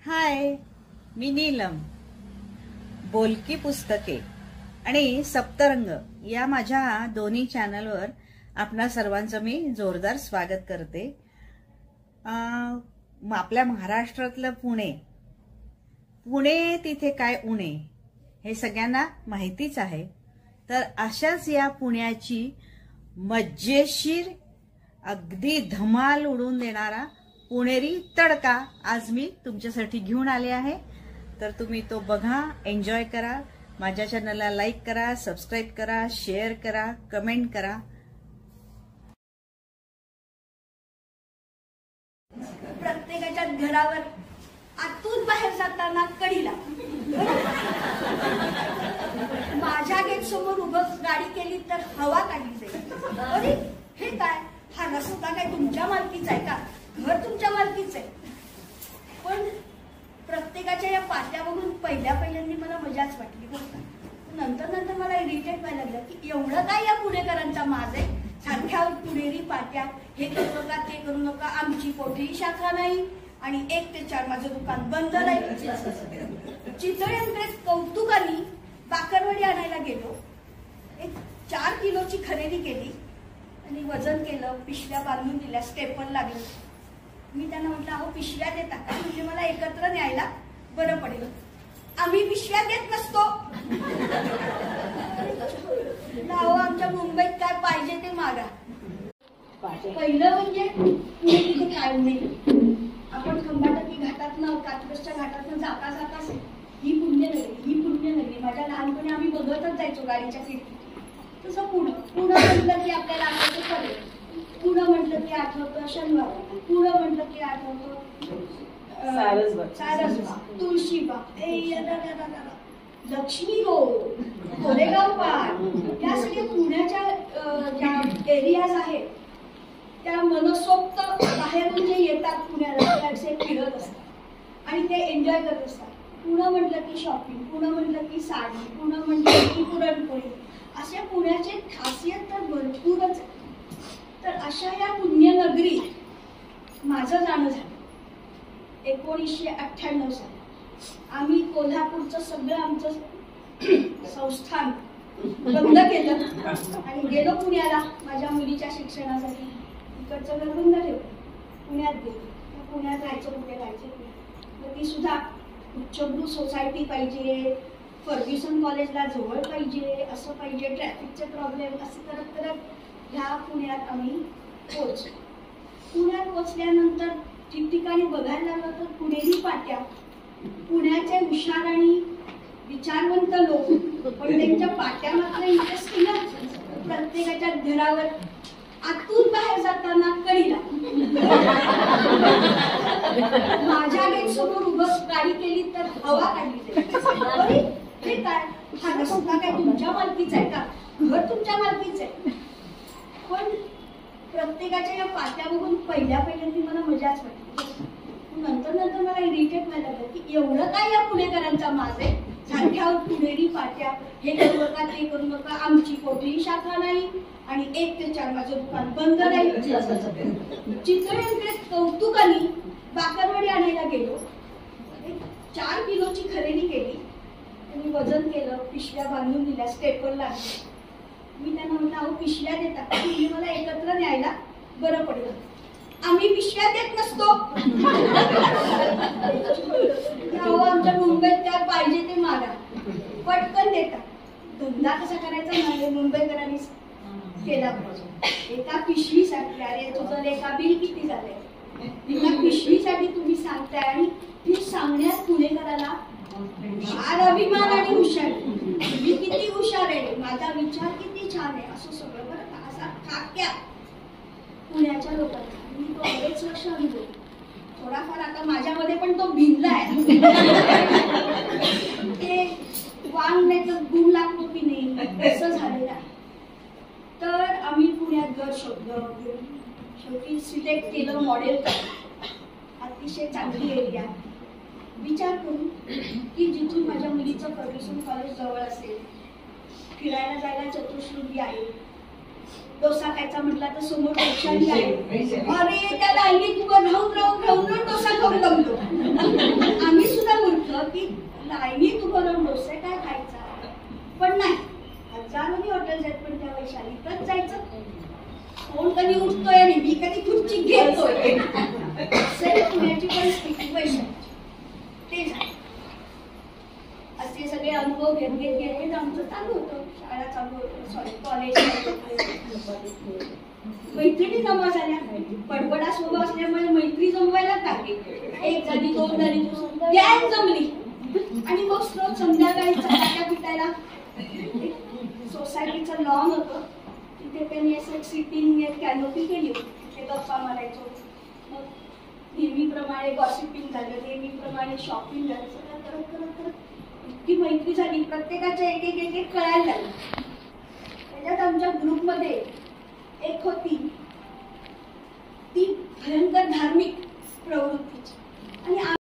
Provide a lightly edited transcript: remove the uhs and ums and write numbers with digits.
हाय, मी नीलम. बोलकी पुस्तके आणि सप्तरंग या माझ्या दोन्ही चॅनलवर आपणा सर्वांचं मी जोरदार स्वागत करते. आपल्या महाराष्ट्रातलं पुणे तिथे काय उणे हे सगळ्यांना माहितीच आहे. तर अशाच या पुण्याची मज्जेशीर अगदी धमाल उडवून देणारा पुणेरी तडका आज मी तुमच्यासाठी घेऊन आले आहे. तर तुम्ही तो बघा, एन्जॉय करा. माझ्या चॅनलला लाईक करा, सबस्क्राईब करा, शेअर करा, कमेंट करा. प्रत्येकाच्या घरावर आतून बाहेर जाताना कडीला माझ्या गेट समोर उभं गाडी केली तर हवा काढली जाईल. अरे हे काय, हा रस्ता काय तुमच्या मालकीचा आहे का? घर तुमच्या मालकीच आहे. पण प्रत्येकाच्या या पाट्या बघून पहिल्यांदी मला मजाच वाटली बरं. नंतर मला इरिटेट व्हायला लागलं की एवढं काय या पुणेकरांचा माज आहे. सारख्या पुणेरी पाट्या, हे करू नका ते करू नका, आमची कोठेही शाखा नाही आणि 1 ते 4 माझं दुकान बंद नाही. चितळ्यांकडे कौतुकाने बाकरवडी आणायला गेलो. एक 4 किलोची खरेदी केली आणि वजन केलं, पिशव्या बांधून दिल्या, स्टेपल लागलं. मी त्यांना म्हटलं, अहो पिशव्या देता का, म्हणजे मला एकत्र न्यायला बरं पडेल. आम्ही पिशव्या देत नसतो. अहो आमच्या मुंबईत काय पाहिजे ते मागा. पहिलं म्हणजे पुणे काय नाही. आपण खंबाटकी घाटातनं, कात्रजच्या घाटातनं जाता ही पुण्यनगरी. माझ्या लहानपणी आम्ही बघतच जायचो गाडीच्या खिडकीत. तसं पुणं म्हटलं की आपल्याला आठवतं पडेल. पुणं म्हटलं की आठवतं शनिवार. पुणं म्हटलं की आठवतं सारसबाग, तुळशीबाग, लक्ष्मी रोड, कोरेगाव पार्क. या सगळ्या पुण्याच्या ज्या एरियाज आहेत त्या मनसोक्त बाहेरून जे येतात पुण्याला त्याचे फिरत असतात आणि ते एन्जॉय करत असतात. पुणं म्हटलं की शॉपिंग, पुणं म्हटलं की साडी, पुणं म्हटलं की पुरणपोळी. अशा पुण्याचे खासियत तर भरपूरच आहे. तर अशा या पुण्यनगरीत माझं जाणं झालं 1998 साली. आम्ही कोल्हापूरचं सगळं आमचं संस्थान बंद केलं आणि गेलो पुण्याला माझ्या मुलीच्या शिक्षणासाठी. इकडचं घर बंद ठेवलं, पुण्यात गेलो. पुण्यात राहायचं कुठे ती सुद्धा उच्चभ्रू सोसायटी पाहिजे, फर्ग्युसन कॉलेजला जवळ पाहिजे, असं पाहिजे, ट्रॅफिकचे प्रॉब्लेम, असं करत ह्या पुण्यात आम्ही पोहोचलो. पुण्यात पोहोचल्यानंतर ठिकठिकाणी बघायला लागलं तर पुणेरी पाट्या, पुण्याचे हुशार आणि विचारवंत लोक, पण त्यांच्या पाट्या मात्र इंटरेस्टिंग. प्रत्येकाच्या घरावर आतून बाहेर जाताना कडीला माझ्या गेट समोर उभं गाडी केली तर हवा काढली जाईल. हे काय, हा रस्ता काय तुमच्या मालकीचा आहे का? घर तुमच्या मालकीच आहे. पण प्रत्येकाच्या या पाट्या बघून पहिल्यांदी मला मजाच वाटली. नंतर मला इरिटेट व्हायला लागलं की एवढं काय या पुणेकरांचा माज आहे. सारख्या पुणेरी पाट्या, हे करू नका ते करू नका, आमची कोठेही शाखा नाही आणि 1 ते 4 माझं दुकान बंद नाही. चितळ्यांकडे कौतुकाने बाकरवडी आणायला गेलो. 4 किलोची खरेदी केली आणि वजन केलं, पिशव्या बांधून दिल्या, स्टेपल लागले. मी त्यांना म्हटलं, अहो पिशव्या देता का, म्हणजे मला एकत्र न्यायला बरं पडेल. आम्ही पिशव्या देत नसतो. अहो आमच्या मुंबईत काय पाहिजे ते मागा, पटकन देतात. धंदा कसा करायचा नाही मुंबईकरांनी केला पाहिजे. एका पिशवीसाठी, अरे तुझं एका बिल किती झालंय, एका पिशवीसाठी तुम्ही सांगताय आणि ती सांगण्यात पुणेकराला फार अभिमान आणि हुशार. मी किती हुशार आहे, माझा विचार किती छान आहे, असं सगळं बरं का. असा खाक्या पुण्याच्या लोकांना मी तो बरेच वर्ष अनुभव. थोडाफार आता माझ्यामध्ये पण तो भिनलाय. ते वांग नाही तर गुण लागतो की नाही असं झालेलं आहे. तर आम्ही पुण्यात घर शोधलं, शेवटी सिलेक्ट केलं मॉडेल. अतिशय चांगली एरिया. विचार करू की जिथून माझ्या मुलीचं फर्ग्युसन कॉलेज जवळ असेल, फिरायला जायला चतुश्रुंगी आहे, डोसा खायचा म्हटला तर समोर वैशाली आहे. अरे त्या लाईनीत राहून डोसा खाऊन गमलो. आम्ही की लाईनीत उभं राहून डोसे काय खायचा, पण नाही हजारोनी हॉटेल्स आहेत, पण त्या वैशालीतच जायचं. कोण कधी उठतोय आणि मी कधी खुर्ची घेतोय, पुण्याची परिस्थिती वैशाली ते झालं. असे सगळे अनुभव घेत घेत घेत आमचं चालू होतं, शाळा चालू होतं, सॉरी कॉलेज. मैत्रिणी जमा झाल्या, बडबडा स्वभाव असल्यामुळे मैत्री जमवायला लागली. एक झाली, दोन झाली, गॅंग जमली आणि मग रोज संध्याकाळी चपात्या पिटायला सोसायटीचं लॉन होतं, तिथे त्यांनी असं सिटिंग कॅनोपी केली होती, तिथे गप्पा मारायचो. मग नेहमीप्रमाणे गॉसिपिंग झालं, नेहमीप्रमाणे शॉपिंग झालं, सगळं करत करत करत इतकी मैत्री झाली, प्रत्येकाच्या एक एक एक एक कळायला लागलं. त्याच्यात आमच्या ग्रुपमध्ये एक होती ती भयंकर धार्मिक प्रवृत्तीची,